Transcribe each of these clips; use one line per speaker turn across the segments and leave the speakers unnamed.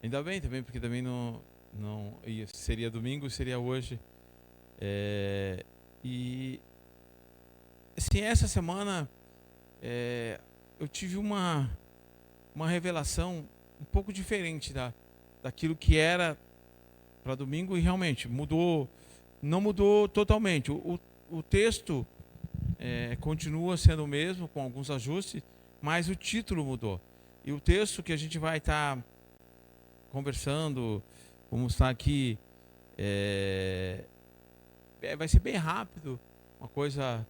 Ainda bem também, porque também não seria domingo, seria hoje. E assim, essa semana eu tive uma revelação um pouco diferente daquilo que era para domingo, e realmente mudou, não mudou totalmente. O texto continua sendo o mesmo, com alguns ajustes, mas o título mudou. E o texto que a gente vai estar conversando, vamos estar aqui, vai ser bem rápido, uma coisa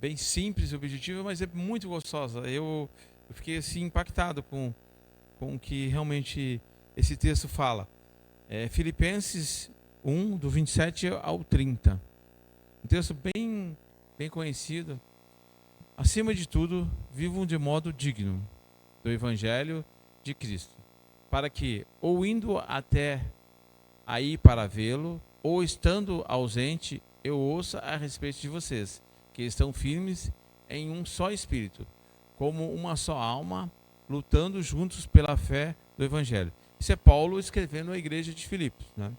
bem simples e objetiva, mas é muito gostosa. Eu fiquei assim impactado com o que realmente esse texto fala. Filipenses 1, do 27 ao 30. Um texto bem conhecido. Acima de tudo, vivam de modo digno do Evangelho de Cristo, para que, ou indo até aí para vê-lo, ou estando ausente, eu ouça a respeito de vocês, que estão firmes em um só espírito, como uma só alma, lutando juntos pela fé do Evangelho. Isso é Paulo escrevendo à igreja de Filipos, né?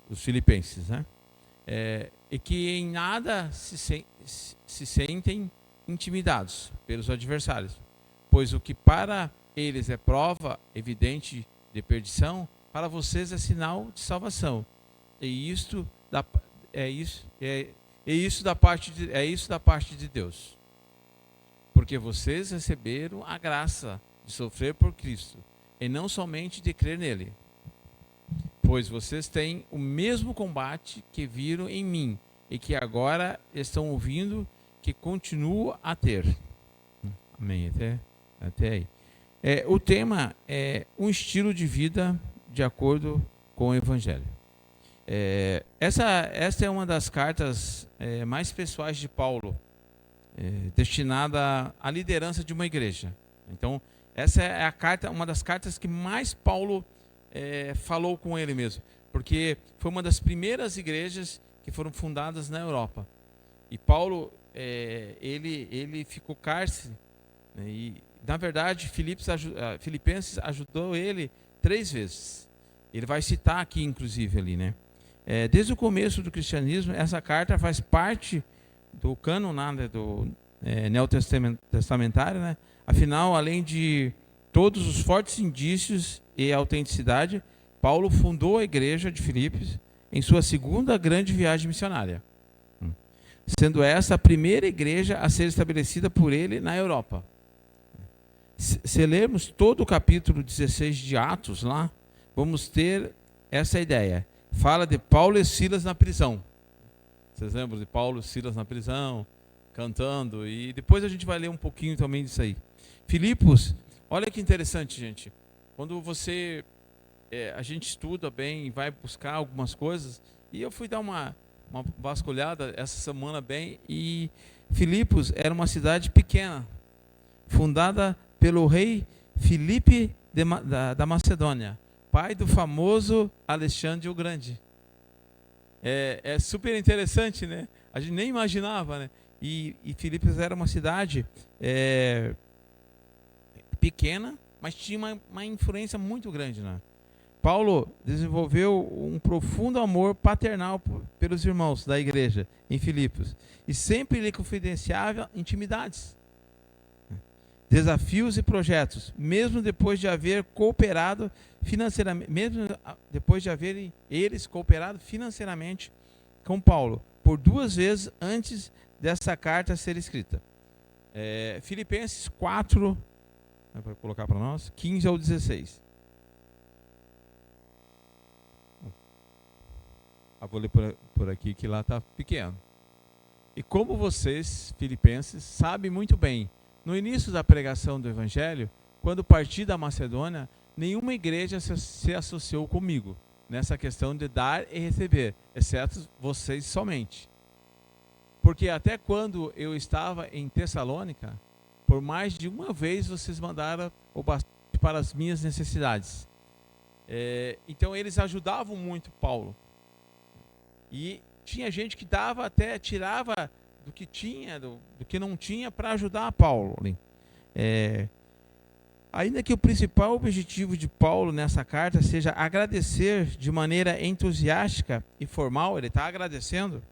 Os filipenses, né? E que em nada se sentem intimidados pelos adversários, pois o que para eles é prova evidente de perdição, para vocês é sinal de salvação. E isto da parte de Deus, porque vocês receberam a graça de sofrer por Cristo, e não somente de crer nele. Pois vocês têm o mesmo combate que viram em mim e que agora estão ouvindo que continuo a ter. Amém. Até aí. O tema é um estilo de vida de acordo com o Evangelho. Essa é uma das cartas mais pessoais de Paulo, destinada à liderança de uma igreja. Então, essa é uma das cartas que mais Paulo falou com ele mesmo, porque foi uma das primeiras igrejas que foram fundadas na Europa. E Paulo, ele ficou cárcere, né, e na verdade Filipenses ajudou ele 3 vezes. Ele vai citar aqui, inclusive, ali, né? Desde o começo do cristianismo, essa carta faz parte do cânon, né, do neotestamentário, né? Afinal, além de todos os fortes indícios e autenticidade, Paulo fundou a igreja de Filipos em sua segunda grande viagem missionária, sendo essa a primeira igreja a ser estabelecida por ele na Europa. Se lermos todo o capítulo 16 de Atos lá, vamos ter essa ideia. Fala de Paulo e Silas na prisão. Vocês lembram de Paulo e Silas na prisão, cantando? E depois a gente vai ler um pouquinho também disso aí. Filipos, olha que interessante, gente. Quando a gente estuda bem e vai buscar algumas coisas, e eu fui dar uma vasculhada essa semana bem, e Filipos era uma cidade pequena, fundada pelo rei Filipe da Macedônia, pai do famoso Alexandre o Grande. É super interessante, né? A gente nem imaginava, né? E Filipos era uma cidade pequena, mas tinha uma influência muito grande, né? Paulo desenvolveu um profundo amor paternal pelos irmãos da igreja em Filipos e sempre lhe confidenciava intimidades, desafios e projetos, mesmo depois de haver cooperado financeiramente, mesmo depois de haverem eles cooperado financeiramente com Paulo por 2 vezes antes dessa carta ser escrita. Filipenses 4, vai colocar para nós, 15 ao 16. Vou ler por aqui que lá está pequeno. E como vocês, filipenses, sabem muito bem, no início da pregação do Evangelho, quando parti da Macedônia, nenhuma igreja se associou comigo nessa questão de dar e receber, exceto vocês somente. Porque até quando eu estava em Tessalônica, por mais de uma vez vocês mandaram o bastante para as minhas necessidades. Então eles ajudavam muito Paulo. E tinha gente que dava até, tirava do que tinha, do que não tinha, para ajudar Paulo. Ainda que o principal objetivo de Paulo nessa carta seja agradecer de maneira entusiástica e formal, ele está agradecendo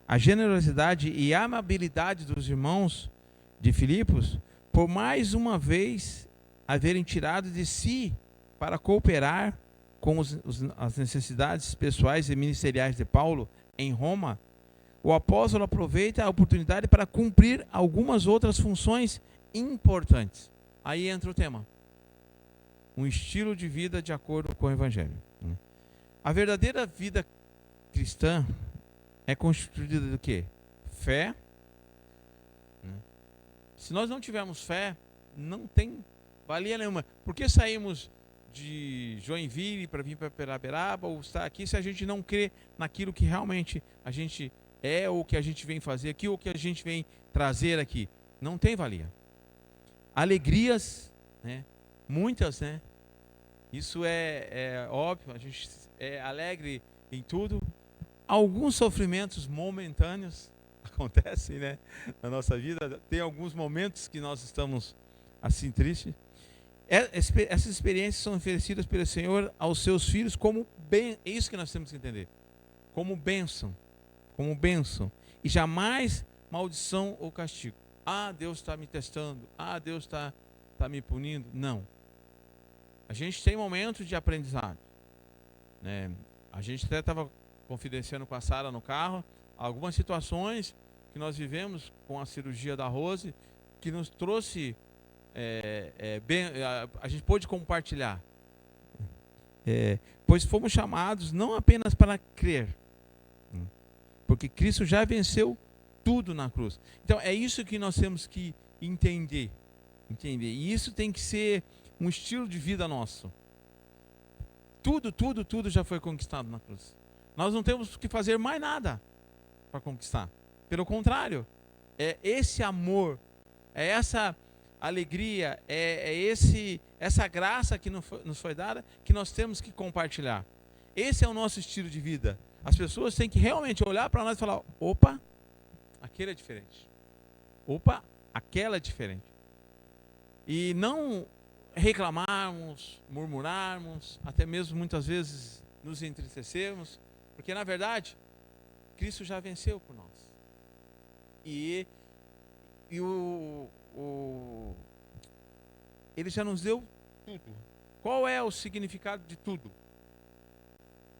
a generosidade e a amabilidade dos irmãos de Filipos, por mais uma vez haverem tirado de si para cooperar com as necessidades pessoais e ministeriais de Paulo em Roma, o apóstolo aproveita a oportunidade para cumprir algumas outras funções importantes. Aí entra o tema: um estilo de vida de acordo com o Evangelho. A verdadeira vida cristã é constituída do quê? Fé. Se nós não tivermos fé, não tem valia nenhuma. Por que saímos de Joinville para vir para Peraberaba ou estar aqui se a gente não crê naquilo que realmente a gente é, ou que a gente vem fazer aqui, ou que a gente vem trazer aqui? Não tem valia. Alegrias, né? Muitas, né? Isso é óbvio, a gente é alegre em tudo. Alguns sofrimentos momentâneos acontecem, né, na nossa vida. Tem alguns momentos que nós estamos assim tristes. Essas experiências são oferecidas pelo Senhor aos seus filhos como bem, é isso que nós temos que entender, como bênção, e jamais maldição ou castigo. Deus está me testando, Deus está me punindo. Não. A gente tem momentos de aprendizado, né? A gente até estava confidenciando com a Sara no carro algumas situações que nós vivemos com a cirurgia da Rose, que nos trouxe a gente pôde compartilhar, pois fomos chamados não apenas para crer, porque Cristo já venceu tudo na cruz. Então é isso que nós temos que entender, e isso tem que ser um estilo de vida nosso. Tudo já foi conquistado na cruz. Nós não temos que fazer mais nada para conquistar. Pelo contrário, é esse amor, é essa alegria, essa graça que nos foi dada, que nós temos que compartilhar. Esse é o nosso estilo de vida. As pessoas têm que realmente olhar para nós e falar: opa, aquele é diferente. Opa, aquela é diferente. E não reclamarmos, murmurarmos, até mesmo muitas vezes nos entristecermos, porque na verdade Cristo já venceu por nós. E Ele já nos deu tudo. Qual é o significado de tudo?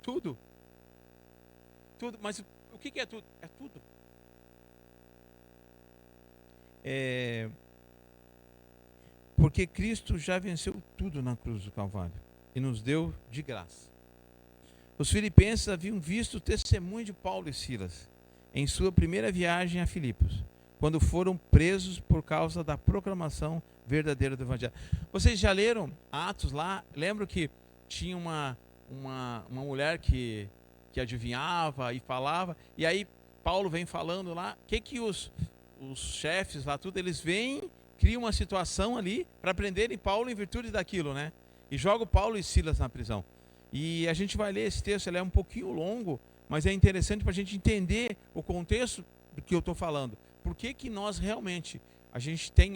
Tudo. Mas o que é tudo? É tudo. Porque Cristo já venceu tudo na cruz do Calvário e nos deu de graça. Os filipenses haviam visto o testemunho de Paulo e Silas em sua primeira viagem a Filipos, quando foram presos por causa da proclamação verdadeira do Evangelho. Vocês já leram Atos lá? Lembro que tinha uma mulher que adivinhava e falava, e aí Paulo vem falando lá, que os chefes lá, tudo, eles vêm, criam uma situação ali para prenderem Paulo em virtude daquilo, né? E jogam Paulo e Silas na prisão. E a gente vai ler esse texto, ele é um pouquinho longo, mas é interessante para a gente entender o contexto do que eu estou falando. Por que nós realmente, a gente tem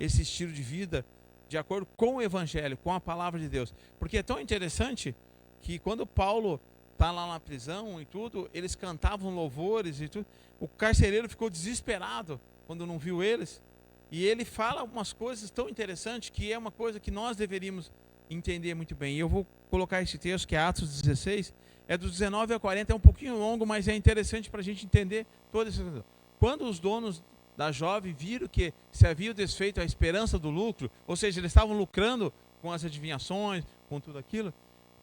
esse estilo de vida de acordo com o Evangelho, com a palavra de Deus? Porque é tão interessante que quando Paulo está lá na prisão e tudo, eles cantavam louvores e tudo. O carcereiro ficou desesperado quando não viu eles. E ele fala algumas coisas tão interessantes, que é uma coisa que nós deveríamos entender muito bem. E eu vou colocar esse texto, que é Atos 16, é dos 19 a 40, é um pouquinho longo, mas é interessante para a gente entender toda essa coisa. Quando os donos da jovem viram que se havia desfeito a esperança do lucro, ou seja, eles estavam lucrando com as adivinhações, com tudo aquilo,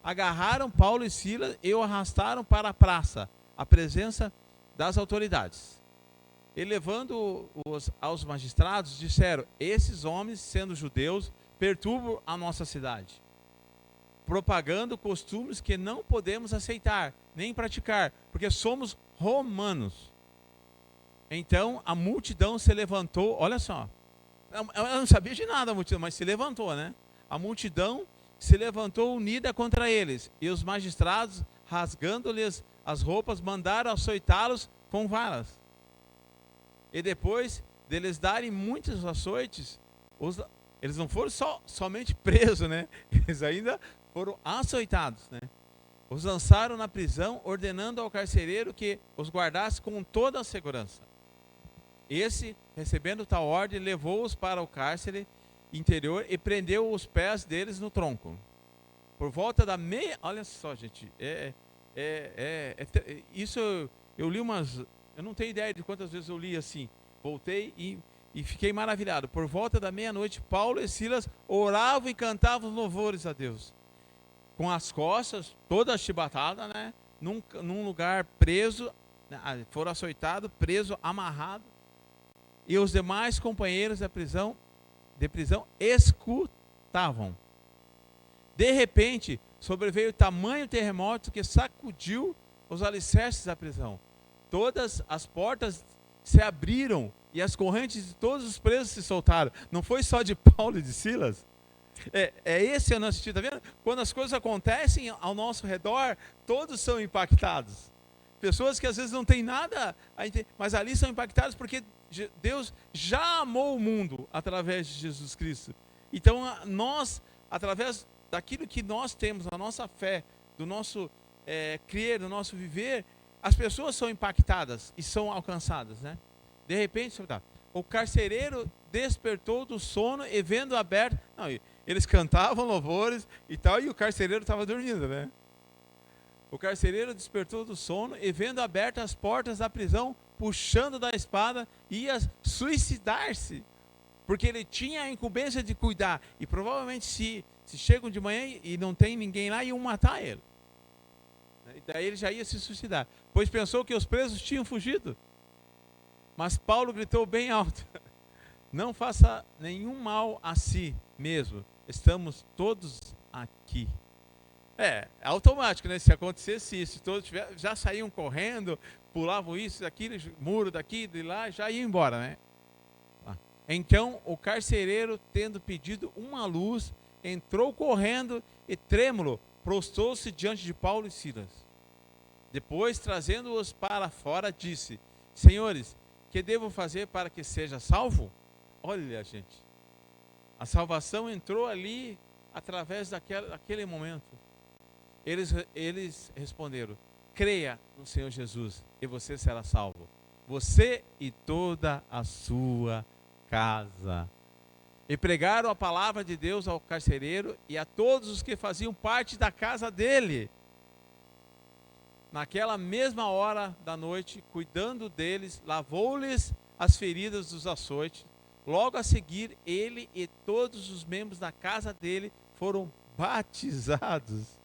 agarraram Paulo e Silas e o arrastaram para a praça, à presença das autoridades. E levando-os aos magistrados, disseram: esses homens, sendo judeus, perturbam a nossa cidade, propagando costumes que não podemos aceitar, nem praticar, porque somos romanos. Então a multidão se levantou, olha só, ela não sabia de nada a multidão, mas se levantou, né? A multidão se levantou unida contra eles, e os magistrados, rasgando-lhes as roupas, mandaram açoitá-los com varas. E depois deles darem muitos açoites, eles não foram somente presos, né? Eles ainda foram açoitados, né? Os lançaram na prisão, ordenando ao carcereiro que os guardasse com toda a segurança. Esse, recebendo tal ordem, levou-os para o cárcere interior e prendeu os pés deles no tronco. Por volta da meia... Olha só, gente. Isso eu li umas... Eu não tenho ideia de quantas vezes eu li assim. Voltei e fiquei maravilhado. Por volta da meia-noite, Paulo e Silas oravam e cantavam louvores a Deus. Com as costas todas chibatadas, né? Num lugar preso, foram açoitados, preso, amarrado. E os demais companheiros de prisão escutavam. De repente, sobreveio tamanho terremoto que sacudiu os alicerces da prisão. Todas as portas se abriram e as correntes de todos os presos se soltaram. Não foi só de Paulo e de Silas. Esse é o nosso sentido, tá vendo? Quando as coisas acontecem ao nosso redor, todos são impactados. Pessoas que às vezes não têm nada, mas ali são impactadas porque Deus já amou o mundo através de Jesus Cristo. Então nós, através daquilo que nós temos, a nossa fé, do nosso crer, do nosso viver, as pessoas são impactadas e são alcançadas, né? De repente, o carcereiro despertou do sono e vendo aberto... Não, eles cantavam louvores e tal, e o carcereiro estava dormindo, né? O carcereiro despertou do sono e vendo abertas as portas da prisão, puxando da espada, ia suicidar-se, porque ele tinha a incumbência de cuidar. E provavelmente se chegam de manhã e não tem ninguém lá, iam matar ele. E daí ele já ia se suicidar, pois pensou que os presos tinham fugido. Mas Paulo gritou bem alto: não faça nenhum mal a si mesmo, estamos todos aqui. É automático, né? Se acontecesse isso, todos já saíam correndo, pulavam isso, aquilo, muro daqui, de lá, já iam embora, né? Então o carcereiro, tendo pedido uma luz, entrou correndo e trêmulo, prostrou-se diante de Paulo e Silas. Depois, trazendo-os para fora, disse: senhores, que devo fazer para que seja salvo? Olha, gente, a salvação entrou ali através daquele momento. Eles responderam: creia no Senhor Jesus e você será salvo, você e toda a sua casa. E pregaram a palavra de Deus ao carcereiro e a todos os que faziam parte da casa dele. Naquela mesma hora da noite, cuidando deles, lavou-lhes as feridas dos açoites. Logo a seguir, ele e todos os membros da casa dele foram batizados.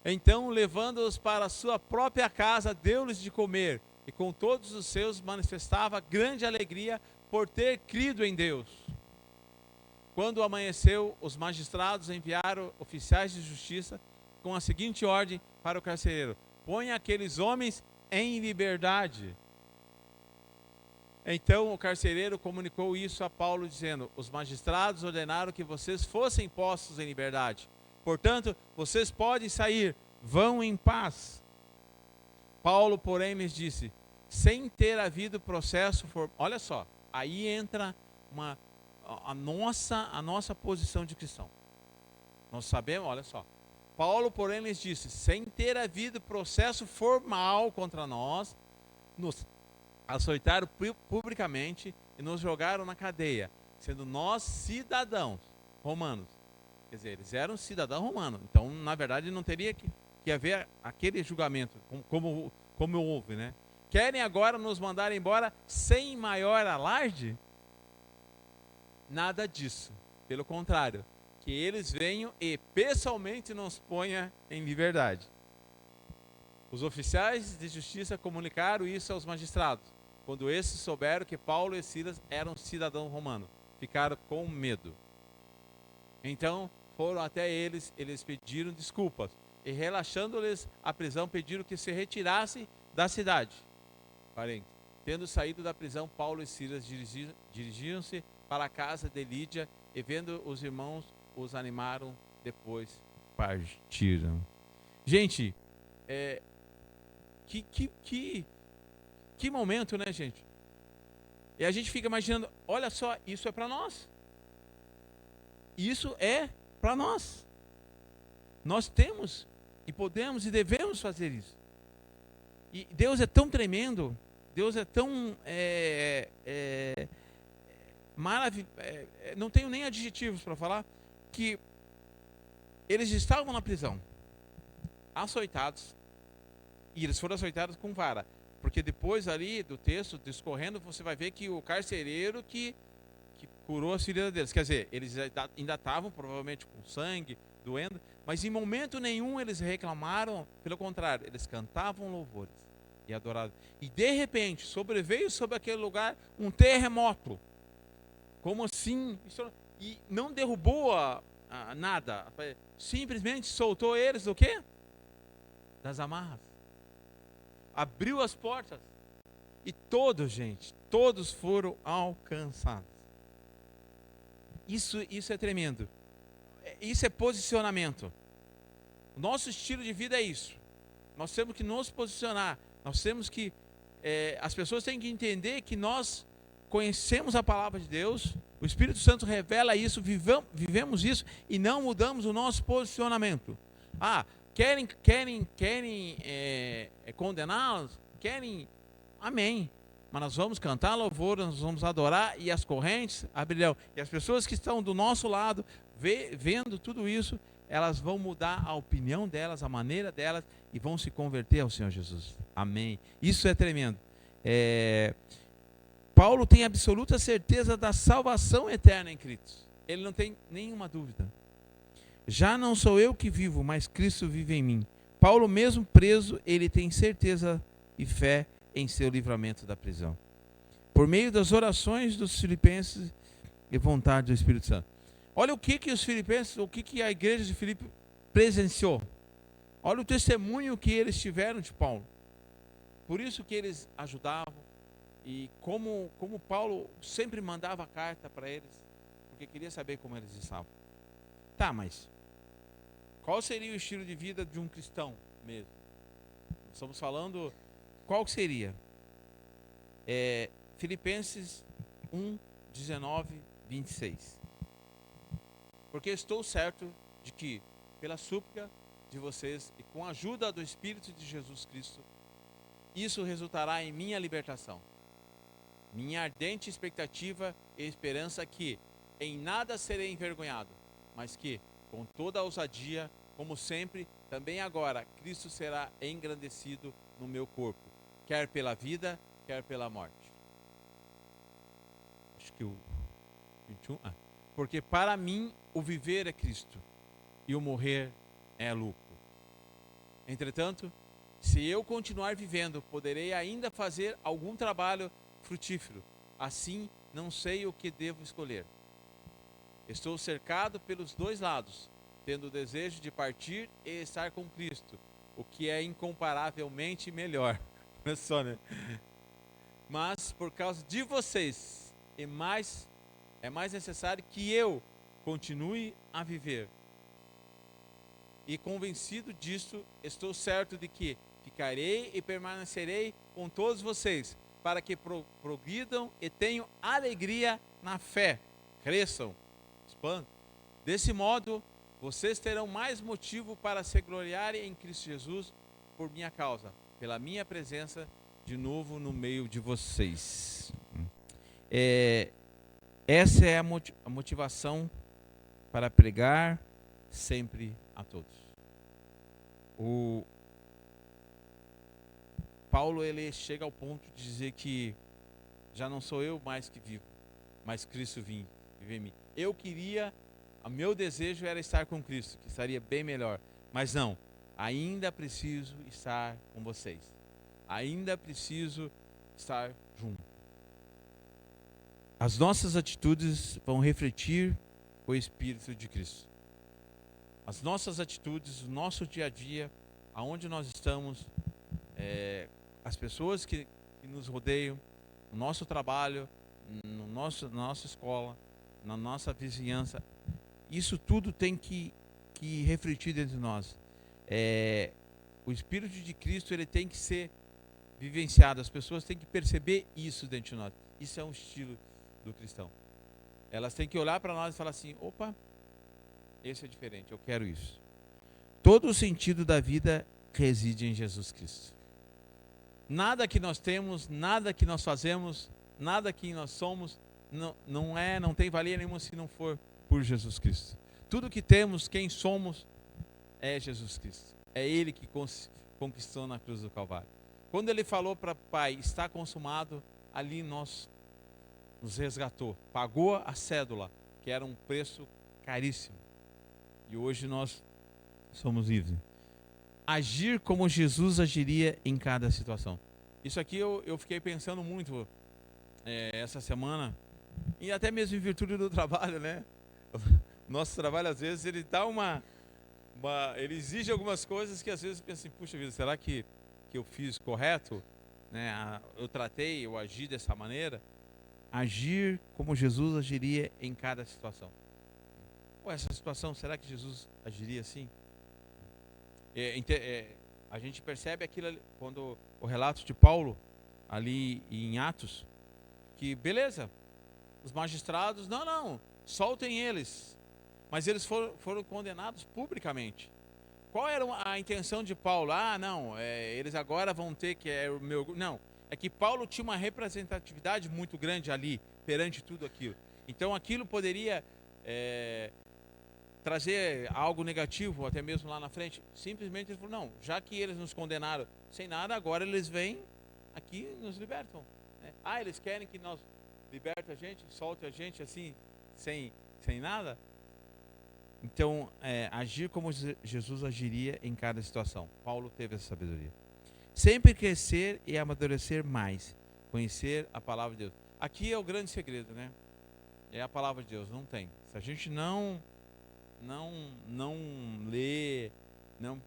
Então, levando-os para a sua própria casa, deu-lhes de comer, e com todos os seus manifestava grande alegria por ter crido em Deus. Quando amanheceu, os magistrados enviaram oficiais de justiça com a seguinte ordem para o carcereiro: ponha aqueles homens em liberdade. Então o carcereiro comunicou isso a Paulo, dizendo: os magistrados ordenaram que vocês fossem postos em liberdade. Portanto, vocês podem sair, vão em paz. Paulo, porém, lhes disse: sem ter havido processo Olha só, aí entra a nossa posição de cristão. Nós sabemos, olha só. Paulo, porém, lhes disse: sem ter havido processo formal contra nós, nos açoitaram publicamente e nos jogaram na cadeia, sendo nós cidadãos romanos. Quer dizer, eles eram cidadãos romanos, então na verdade não teria que haver aquele julgamento como houve, né? Querem agora nos mandar embora sem maior alarde? Nada disso, pelo contrário, que eles venham e pessoalmente nos ponham em liberdade. Os oficiais de justiça comunicaram isso aos magistrados. Quando esses souberam que Paulo e Silas eram cidadãos romanos, ficaram com medo. Então foram até eles pediram desculpas, e relaxando-lhes a prisão, pediram que se retirassem da cidade. Tendo saído da prisão, Paulo e Silas dirigiam-se para a casa de Lídia, e vendo os irmãos, os animaram, depois partiram. Gente, que momento, né, gente? E a gente fica imaginando: olha só, isso é para nós. Isso é para nós. Nós temos e podemos e devemos fazer isso. E Deus é tão tremendo, Deus é tão maravilhoso, não tenho nem adjetivos para falar, que eles estavam na prisão, açoitados, e eles foram açoitados com vara, porque depois ali do texto, discorrendo, você vai ver que o carcereiro que curou as feridas deles, quer dizer, eles ainda estavam provavelmente com sangue, doendo, mas em momento nenhum eles reclamaram, pelo contrário, eles cantavam louvores e adoravam. E de repente sobreveio sobre aquele lugar um terremoto. Como assim? E não derrubou nada, simplesmente soltou eles do quê? Das amarras. Abriu as portas e todos foram alcançados. Isso é tremendo. Isso é posicionamento. O nosso estilo de vida é isso. Nós temos que nos posicionar. Nós temos que... as pessoas têm que entender que nós conhecemos a palavra de Deus. O Espírito Santo revela isso, vivemos isso e não mudamos o nosso posicionamento. Querem condená-los? Querem? Amém. Mas nós vamos cantar louvor, nós vamos adorar e as correntes abrirão. E as pessoas que estão do nosso lado, vendo tudo isso, elas vão mudar a opinião delas, a maneira delas e vão se converter ao Senhor Jesus. Amém. Isso é tremendo. Paulo tem absoluta certeza da salvação eterna em Cristo. Ele não tem nenhuma dúvida. Já não sou eu que vivo, mas Cristo vive em mim. Paulo, mesmo preso, ele tem certeza e fé em seu livramento da prisão, por meio das orações dos filipenses e vontade do Espírito Santo. Olha o que os filipenses, o que a igreja de Filipe presenciou. Olha o testemunho que eles tiveram de Paulo. Por isso que eles ajudavam e como Paulo sempre mandava carta para eles, porque queria saber como eles estavam. Tá, mas qual seria o estilo de vida de um cristão mesmo? Estamos falando, qual seria? Filipenses 1, 19, 26. Porque estou certo de que, pela súplica de vocês e com a ajuda do Espírito de Jesus Cristo, isso resultará em minha libertação. Minha ardente expectativa e esperança que em nada serei envergonhado, mas que, com toda a ousadia, como sempre, também agora, Cristo será engrandecido no meu corpo, quer pela vida, quer pela morte. Acho que o 21. Porque para mim o viver é Cristo e o morrer é lucro. Entretanto, se eu continuar vivendo, poderei ainda fazer algum trabalho frutífero. Assim, não sei o que devo escolher. Estou cercado pelos dois lados, tendo o desejo de partir e estar com Cristo, o que é incomparavelmente melhor. Não é só, né? Mas por causa de vocês, é mais necessário que eu continue a viver. E convencido disto, estou certo de que ficarei e permanecerei com todos vocês, para que progridam e tenham alegria na fé, cresçam, expandam. Desse modo, vocês terão mais motivo para se gloriarem em Cristo Jesus por minha causa, pela minha presença de novo no meio de vocês. Essa é a motivação para pregar sempre a todos. O Paulo, ele chega ao ponto de dizer que já não sou eu mais que vivo, mas Cristo vive em mim. O meu desejo era estar com Cristo, que estaria bem melhor, mas não, ainda preciso estar com vocês, ainda preciso estar junto. As nossas atitudes vão refletir o Espírito de Cristo. As nossas atitudes, o nosso dia a dia, aonde nós estamos, as pessoas que nos rodeiam, no nosso trabalho, na nossa escola, na nossa vizinhança, isso tudo tem que refletir dentro de nós. O Espírito de Cristo, ele tem que ser vivenciado, as pessoas têm que perceber isso dentro de nós. Isso é um estilo do cristão. Elas têm que olhar para nós e falar assim: opa, Esse é diferente, eu quero isso. Todo o sentido da vida reside em Jesus Cristo. Nada que nós temos, nada que nós fazemos, nada que nós somos, não tem valia nenhuma se não for por Jesus Cristo. Tudo que temos, quem somos, é Jesus Cristo. É Ele que conquistou na cruz do Calvário. Quando Ele falou para o Pai, está consumado, ali nos resgatou. Pagou a cédula, que era um preço caríssimo. E hoje nós somos livres. Agir como Jesus agiria em cada situação. Isso aqui eu fiquei pensando muito essa semana, e até mesmo em virtude do trabalho, né? Nosso trabalho, às vezes, ele dá ele exige algumas coisas que às vezes pensa assim, puxa vida, será que eu fiz correto? Né? Eu tratei, eu agi dessa maneira. Agir como Jesus agiria em cada situação. Essa situação, será que Jesus agiria assim? A gente percebe aquilo ali, quando o relato de Paulo, ali em Atos, que beleza, os magistrados, não, soltem eles. Mas eles foram condenados publicamente. Qual era a intenção de Paulo? Eles agora vão ter que... Não, é que Paulo tinha uma representatividade muito grande ali, perante tudo aquilo. Então aquilo poderia trazer algo negativo, até mesmo lá na frente. Simplesmente ele falou, não, já que eles nos condenaram sem nada, agora eles vêm aqui e nos libertam. Né? Eles querem que nós libertem a gente, solte a gente assim, sem nada? Então, agir como Jesus agiria em cada situação. Paulo teve essa sabedoria. Sempre crescer e amadurecer mais. Conhecer a palavra de Deus. Aqui é o grande segredo, né? É a palavra de Deus, não tem. Se a gente não ler, não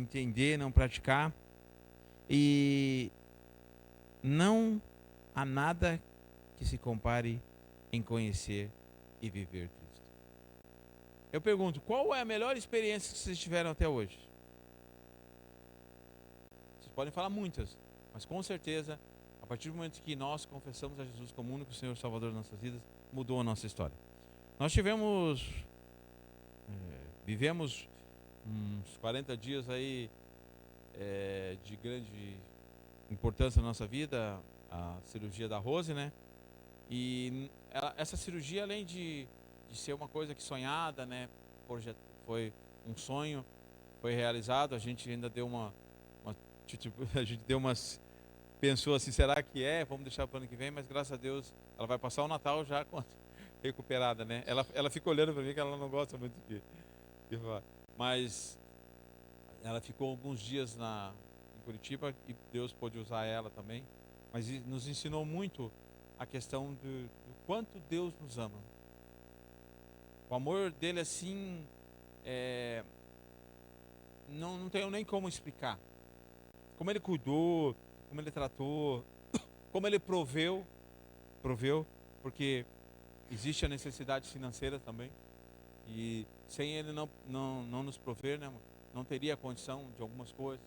entender, não praticar, e não há nada que se compare em conhecer e viver Cristo. Eu pergunto, qual é a melhor experiência que vocês tiveram até hoje? Vocês podem falar muitas, mas com certeza, a partir do momento que nós confessamos a Jesus como único Senhor e Salvador das nossas vidas, mudou a nossa história. Nós vivemos uns 40 dias aí de grande importância na nossa vida, a cirurgia da Rose, né? E essa cirurgia, além de ser uma coisa que sonhada, né? Foi um sonho, foi realizado. A gente ainda deu pensou assim, será que vamos deixar para o ano que vem, mas graças a Deus ela vai passar o Natal já recuperada, né? Ela fica olhando para mim que ela não gosta muito de falar. Mas ela ficou alguns dias em Curitiba e Deus pôde usar ela também. Mas nos ensinou muito a questão do quanto Deus nos ama. O amor dele assim, não tenho nem como explicar. Como ele cuidou, como ele tratou, como ele proveu, porque existe a necessidade financeira também. E sem ele não nos prover, né, não teria a condição de algumas coisas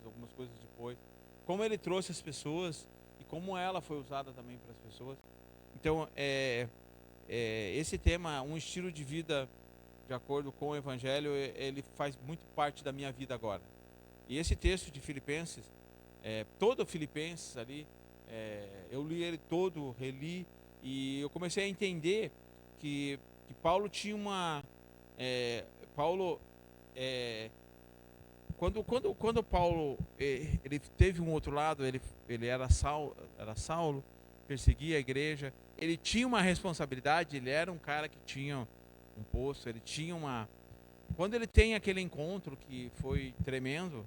depois. Como ele trouxe as pessoas e como ela foi usada também para as pessoas. Então, esse tema, um estilo de vida de acordo com o Evangelho, ele faz muito parte da minha vida agora. E esse texto de Filipenses, todo Filipenses ali, eu li ele todo, reli, e eu comecei a entender que Paulo tinha quando Paulo ele teve um outro lado, ele era Saulo, perseguia a igreja, ele tinha uma responsabilidade, ele era um cara que tinha um posto, ele tinha quando ele tem aquele encontro que foi tremendo,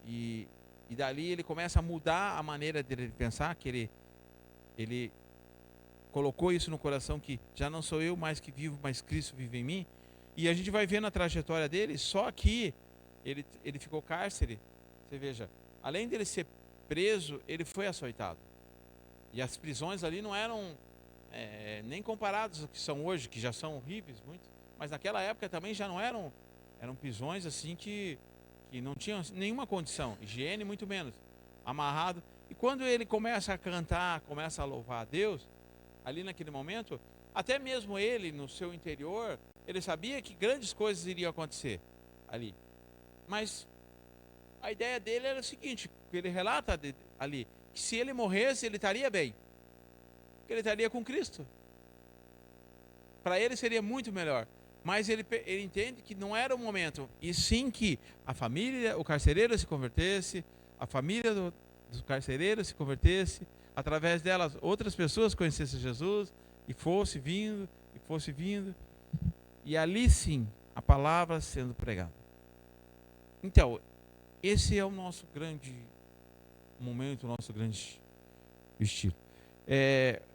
e dali ele começa a mudar a maneira dele pensar, que ele colocou isso no coração, que já não sou eu mais que vivo, mas Cristo vive em mim. E a gente vai vendo a trajetória dele, só que ele ficou cárcere. Você veja, além dele ser preso, ele foi açoitado. E as prisões ali não eram nem comparadas ao que são hoje, que já são horríveis muito, mas naquela época também já não eram prisões assim que não tinham nenhuma condição, higiene muito menos, amarrado. E quando ele começa a cantar, começa a louvar a Deus, ali naquele momento, Até mesmo ele, no seu interior, ele sabia que grandes coisas iriam acontecer ali. Mas a ideia dele era o seguinte, que ele relata ali, que se ele morresse, ele estaria bem. Que ele estaria com Cristo. Para ele seria muito melhor. Mas ele entende que não era o momento. E sim que a família, o carcereiro se convertesse, a família do carcereiro se convertesse, através delas outras pessoas conhecessem Jesus, e fosse vindo, e fosse vindo. E ali sim, a palavra sendo pregada. Então, esse é o nosso grande momento, o nosso grande estilo.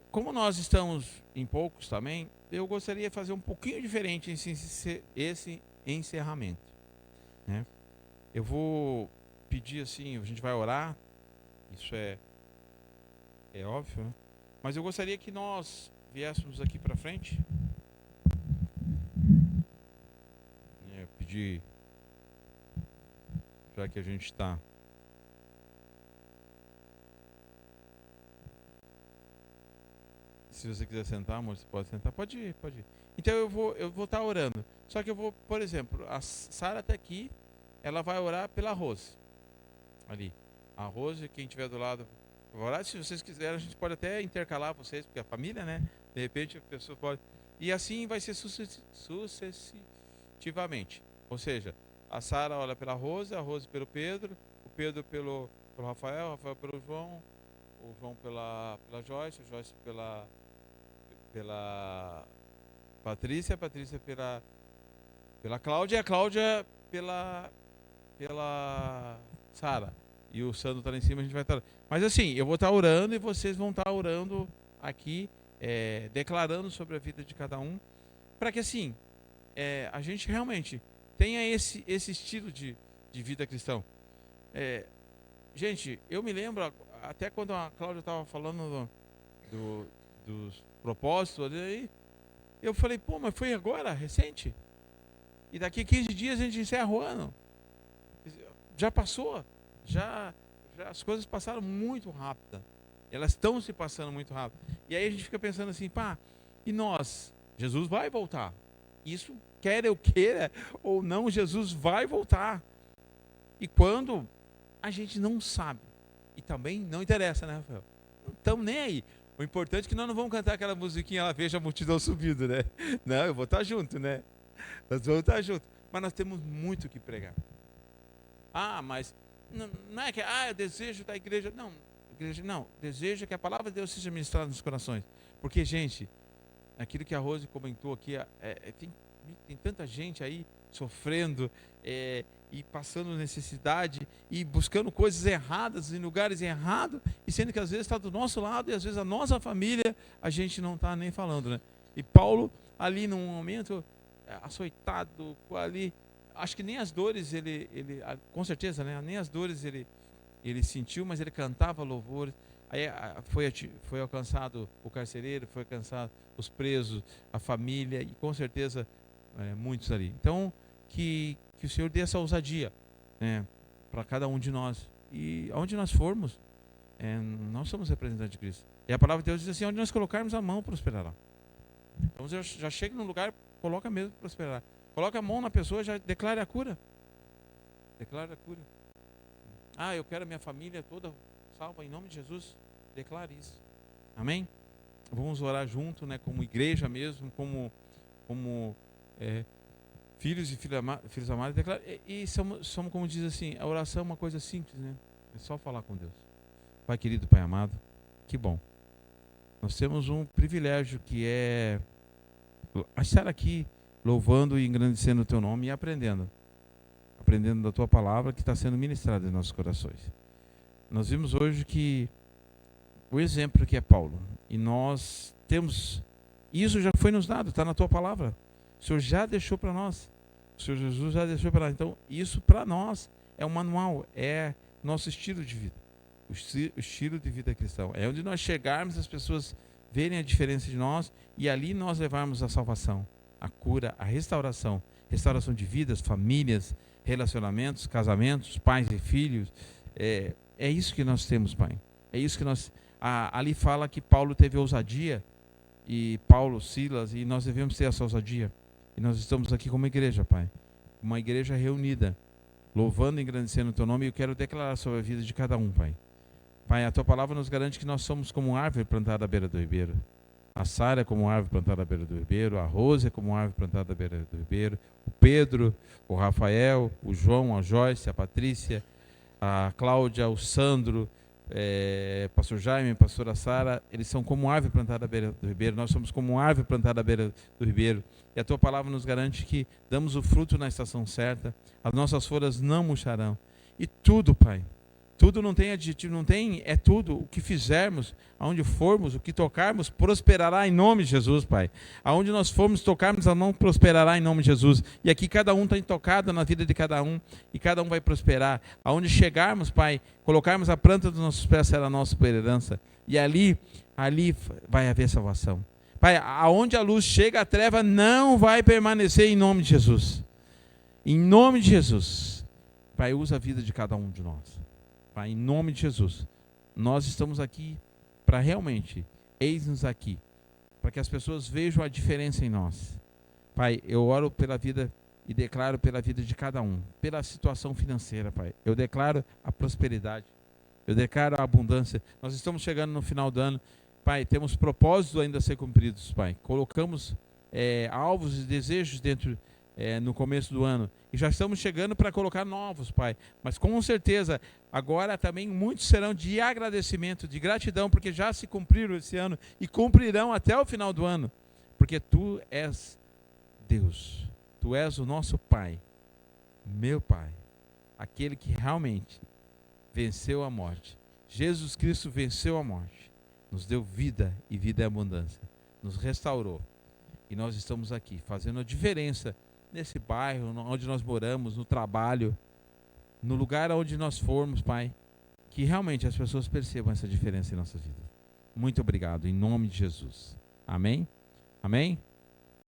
Como nós estamos em poucos também, eu gostaria de fazer um pouquinho diferente esse encerramento, né? Eu vou pedir assim, a gente vai orar, isso é óbvio, né? Mas eu gostaria que nós viéssemos aqui para frente, né? Pedir, já que a gente está... Se você quiser sentar, amor, você pode sentar. Pode ir, pode ir. Então eu vou estar orando. Só que eu vou, por exemplo, a Sara está aqui, ela vai orar pela Rose. Ali. A Rose, quem estiver do lado, vai orar. Se vocês quiserem, a gente pode até intercalar vocês, porque a família, né? De repente a pessoa pode. E assim vai ser sucessivamente. Ou seja, a Sara ora pela Rose, a Rose pelo Pedro, o Pedro pelo Rafael, o Rafael pelo João, o João pela Joyce, a Joyce pela Patrícia, a Patrícia pela Cláudia, e a Cláudia pela Sara. E o Sandro está lá em cima, a gente vai estar... Mas assim, eu vou estar orando e vocês vão estar orando aqui, declarando sobre a vida de cada um, para que assim, a gente realmente tenha esse estilo de vida cristão. Gente, eu me lembro, até quando a Cláudia estava falando dos propósitos ali, eu falei, pô, mas foi agora, recente? E daqui 15 dias a gente encerra o ano. Já passou, já as coisas passaram muito rápido. Elas estão se passando muito rápido. E aí a gente fica pensando assim, pá, e nós? Jesus vai voltar. Isso, quer eu queira ou não, Jesus vai voltar. E quando? A gente não sabe. E também não interessa, né, Rafael? Não estamos nem aí. O importante é que nós não vamos cantar aquela musiquinha lá, veja a multidão subindo, né? Não, eu vou estar junto, né? Nós vamos estar juntos. Mas nós temos muito que pregar. Mas não é que, eu desejo da igreja. Não, igreja não. Desejo que a palavra de Deus seja ministrada nos corações. Porque, gente, aquilo que a Rose comentou aqui, tem tanta gente aí sofrendo, e passando necessidade, e buscando coisas erradas, em lugares errados, e sendo que às vezes está do nosso lado, e às vezes a nossa família, a gente não está nem falando, né? E Paulo, ali num momento, açoitado, ali, acho que nem as dores ele com certeza, né? Nem as dores ele sentiu, mas ele cantava louvores. Aí foi alcançado o carcereiro, foi alcançado os presos, a família, e com certeza muitos ali. Então, que o Senhor dê essa ousadia, né, para cada um de nós. E aonde nós formos, nós somos representantes de Cristo. E a palavra de Deus diz assim, onde nós colocarmos a mão, prosperará. Então, já chega num lugar, coloca mesmo, prosperará. Coloca a mão na pessoa, já declara a cura. Declara a cura. Eu quero a minha família toda salva em nome de Jesus. Declare isso. Amém? Vamos orar junto, né, como igreja mesmo, como filhos e filhos amados, e somos, como diz assim, a oração é uma coisa simples, né? É só falar com Deus. Pai querido, Pai amado, que bom. Nós temos um privilégio que é estar aqui louvando e engrandecendo o Teu nome e aprendendo da Tua palavra que está sendo ministrada em nossos corações. Nós vimos hoje que o exemplo que é Paulo, e nós temos, isso já foi nos dado, está na Tua palavra. O Senhor já deixou para nós. O Senhor Jesus já deixou para nós. Então, isso para nós é um manual, é nosso estilo de vida. O estilo de vida cristão. É onde nós chegarmos, as pessoas verem a diferença de nós e ali nós levarmos a salvação, a cura, a restauração. Restauração de vidas, famílias, relacionamentos, casamentos, pais e filhos. É isso que nós temos, Pai. É isso que nós... ali fala que Paulo teve ousadia e Paulo, Silas, e nós devemos ter essa ousadia. E nós estamos aqui como igreja, Pai, uma igreja reunida, louvando e engrandecendo o Teu nome, e eu quero declarar sobre a vida de cada um, Pai. Pai, a Tua palavra nos garante que nós somos como árvore plantada à beira do ribeiro. A Sara é como árvore plantada à beira do ribeiro, a Rose é como árvore plantada à beira do ribeiro, o Pedro, o Rafael, o João, a Joyce, a Patrícia, a Cláudia, o Sandro, pastor Jaime, pastora Sara, eles são como árvore plantada à beira do ribeiro, nós somos como árvore plantada à beira do ribeiro, e a Tua palavra nos garante que damos o fruto na estação certa, as nossas folhas não murcharão, e tudo, Pai, tudo não tem adjetivo, não tem, é tudo, o que fizermos, aonde formos, o que tocarmos, prosperará em nome de Jesus, Pai. Aonde nós formos tocarmos, a mão prosperará em nome de Jesus. E aqui cada um está tocado na vida de cada um, e cada um vai prosperar. Aonde chegarmos, Pai, colocarmos a planta dos nossos pés, será a nossa herança. E ali vai haver salvação. Pai, aonde a luz chega, a treva não vai permanecer em nome de Jesus. Em nome de Jesus. Pai, usa a vida de cada um de nós. Pai, em nome de Jesus, nós estamos aqui para realmente, eis-nos aqui, para que as pessoas vejam a diferença em nós. Pai, eu oro pela vida e declaro pela vida de cada um, pela situação financeira, Pai. Eu declaro a prosperidade, eu declaro a abundância. Nós estamos chegando no final do ano, Pai, temos propósitos ainda a ser cumpridos, Pai. Colocamos alvos e desejos dentro no começo do ano, e já estamos chegando para colocar novos, Pai, mas com certeza agora também muitos serão de agradecimento, de gratidão, porque já se cumpriram esse ano e cumprirão até o final do ano, porque Tu és Deus, Tu és o nosso Pai, meu Pai, aquele que realmente venceu a morte. Jesus Cristo venceu a morte, nos deu vida e vida em abundância, nos restaurou, e nós estamos aqui fazendo a diferença nesse bairro onde nós moramos, no trabalho, no lugar onde nós formos, Pai, que realmente as pessoas percebam essa diferença em nossas vidas. Muito obrigado, em nome de Jesus. Amém? Amém?